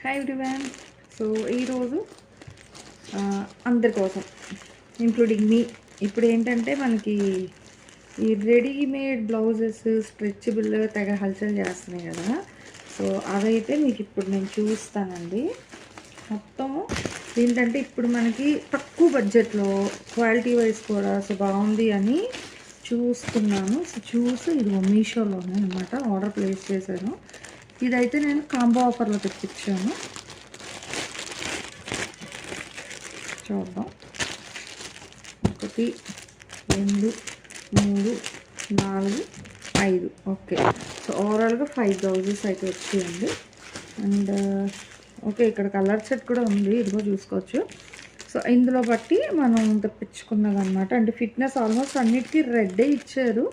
Hi everyone. So ఈరోజు అందరి కోసం ఇంక్లూడింగ్ మీ ఇప్పుడు ఏంటంటే మనకి ఈ రెడీమేడ్ బ్లౌజెస్ స్ట్రెచబుల్ తెగ హల్చల్ చేస్తున్నాయి కదా. సో అవైతే మీకు ఇప్పుడు నేను చూస్తానండి. మొత్తం ఏంటంటే ఇప్పుడు మనకి తక్కువ బడ్జెట్లో క్వాలిటీ వైజ్ కూడా సో బాగుంది అని చూస్తున్నాను. సో చూసి ఇది మీషోలోనే అనమాట ఆర్డర్ ప్లేస్ చేశాను. ఇదైతే నేను కాంబో ఆఫర్లో తెప్పించాను. చూద్దాం. 1 2 3 4 5 ఓకే. సో ఓవరాల్గా 5 బ్లౌజెస్ అయితే వచ్చాయండి. అండ్ ఓకే, ఇక్కడ కలర్ సెట్ కూడా ఉంది, ఇదిగో చూసుకోవచ్చు. సో ఇందులో బట్టి మనం తెప్పించుకున్నది అనమాట. అంటే ఫిట్నెస్ ఆల్మోస్ట్ అన్నిటికీ రెడ్డే ఇచ్చారు,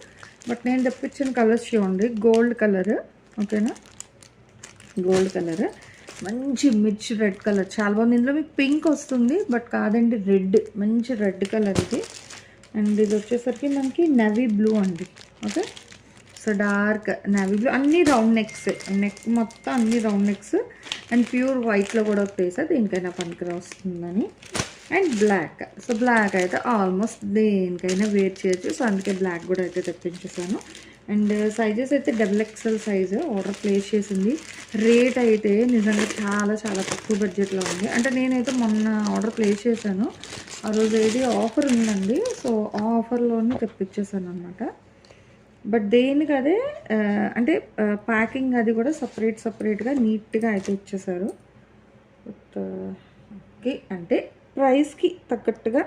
బట్ నేను తెప్పించిన కలర్స్ చూడండి. గోల్డ్ కలర్, ఓకేనా, గోల్డ్ కలర్, మంచి మిర్చి రెడ్ కలర్, చాలా బాగుంది. ఇందులో మీకు పింక్ వస్తుంది బట్ కాదండి, రెడ్, మంచి రెడ్ కలర్ ఇది. అండ్ ఇది వచ్చేసరికి మనకి నవీ బ్లూ అండి. Okay, so dark navy blue, అన్ని రౌండ్ నెక్స్, నెక్ మొత్తం అన్ని రౌండ్ నెక్స్. అండ్ ప్యూర్ వైట్లో కూడా ఒకటేసా దేనికైనా పనికి వస్తుందని. అండ్ బ్లాక్, సో బ్లాక్ అయితే ఆల్మోస్ట్ దేనికైనా వేర్ చేయొచ్చు. సో అందుకే బ్లాక్ కూడా అయితే తెప్పించేసాను. అండ్ సైజెస్ అయితే XXL సైజు ఆర్డర్ ప్లేస్ చేసింది. రేట్ అయితే నిజంగా చాలా చాలా తక్కువ బడ్జెట్లో ఉంది. అంటే నేనైతే మొన్న ఆర్డర్ ప్లేస్ చేశాను, ఆ రోజు ఏది ఆఫర్ ఉందండి. సో ఆ ఆఫర్లోనే తెప్పించేసాను అనమాట. బట్ దేనికి అదే అంటే ప్యాకింగ్ అది కూడా సపరేట్గా నీట్గా అయితే ఇచ్చేసారు. బట్ ఓకే, అంటే ప్రైస్కి తగ్గట్టుగా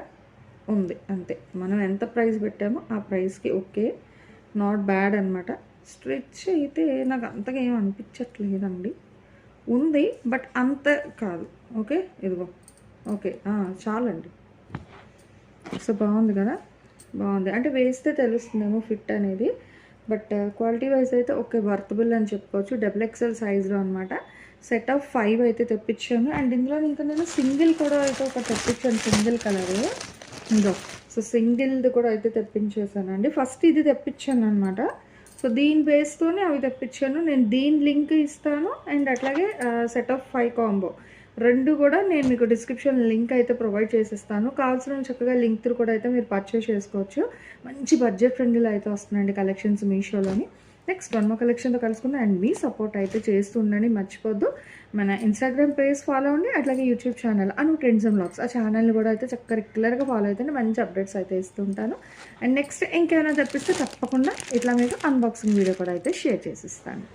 ఉంది అంతే. మనం ఎంత ప్రైస్ పెట్టామో ఆ ప్రైస్కి ఓకే, నాట్ బ్యాడ్ అనమాట. స్ట్రెచ్ అయితే నాకు అంతగా ఏం అనిపించట్లేదండి, ఉంది బట్ అంత కాదు. ఓకే, ఇదిగో ఓకే చాలండి. సో బాగుంది కదా, బాగుంది. అంటే వేస్తే తెలుస్తుందేమో ఫిట్ అనేది, బట్ క్వాలిటీ వైజ్ అయితే ఓకే, వర్తబుల్ అని చెప్పుకోవచ్చు. XXL సైజ్లో అనమాట. సెట్ ఆఫ్ 5 అయితే తెప్పించాను. అండ్ ఇందులో ఇంకా నేను సింగిల్ కూడా అయితే ఒక తెప్పించాను, సింగిల్ కలర్ ఇందో. సో సింగిల్ది కూడా అయితే తెప్పించేసానండి. ఫస్ట్ ఇది తెప్పించాను అనమాట. సో దీని బేస్తోనే అవి తెప్పించాను. నేను దీని లింక్ ఇస్తాను. అండ్ అట్లాగే సెట్ ఆఫ్ 5 కాంబో రెండు కూడా నేను మీకు డిస్క్రిప్షన్ లింక్ అయితే ప్రొవైడ్ చేసిస్తాను. కావాల్సిన చక్కగా లింక్ త్రూ కూడా అయితే మీరు పర్చేస్ చేసుకోవచ్చు. మంచి బడ్జెట్ ఫ్రెండ్లీలో అయితే వస్తున్నాయండి కలెక్షన్స్ మీషోలోని. నెక్స్ట్ వన్ మోర్ కలెక్షన్తో కలుసుకుందాం. అండ్ మీ సపోర్ట్ అయితే చేస్తూ ఉండండి, మర్చిపోద్దు. మన ఇన్స్టాగ్రామ్ పేజ్ ఫాలో అవ్వండి, అట్లాగే YouTube channel Anu trends and vlogs, ఆ ఛానల్ని కూడా అయితే చక్కగా రెగ్యులర్గా ఫాలో అయితే మంచి అప్డేట్స్ అయితే ఇస్తూ ఉంటాను. అండ్ నెక్స్ట్ ఇంకేమైనా తెప్పిస్తే తప్పకుండా ఇట్లా మీకు అన్బాక్సింగ్ వీడియో కూడా అయితే షేర్ చేసిస్తాను.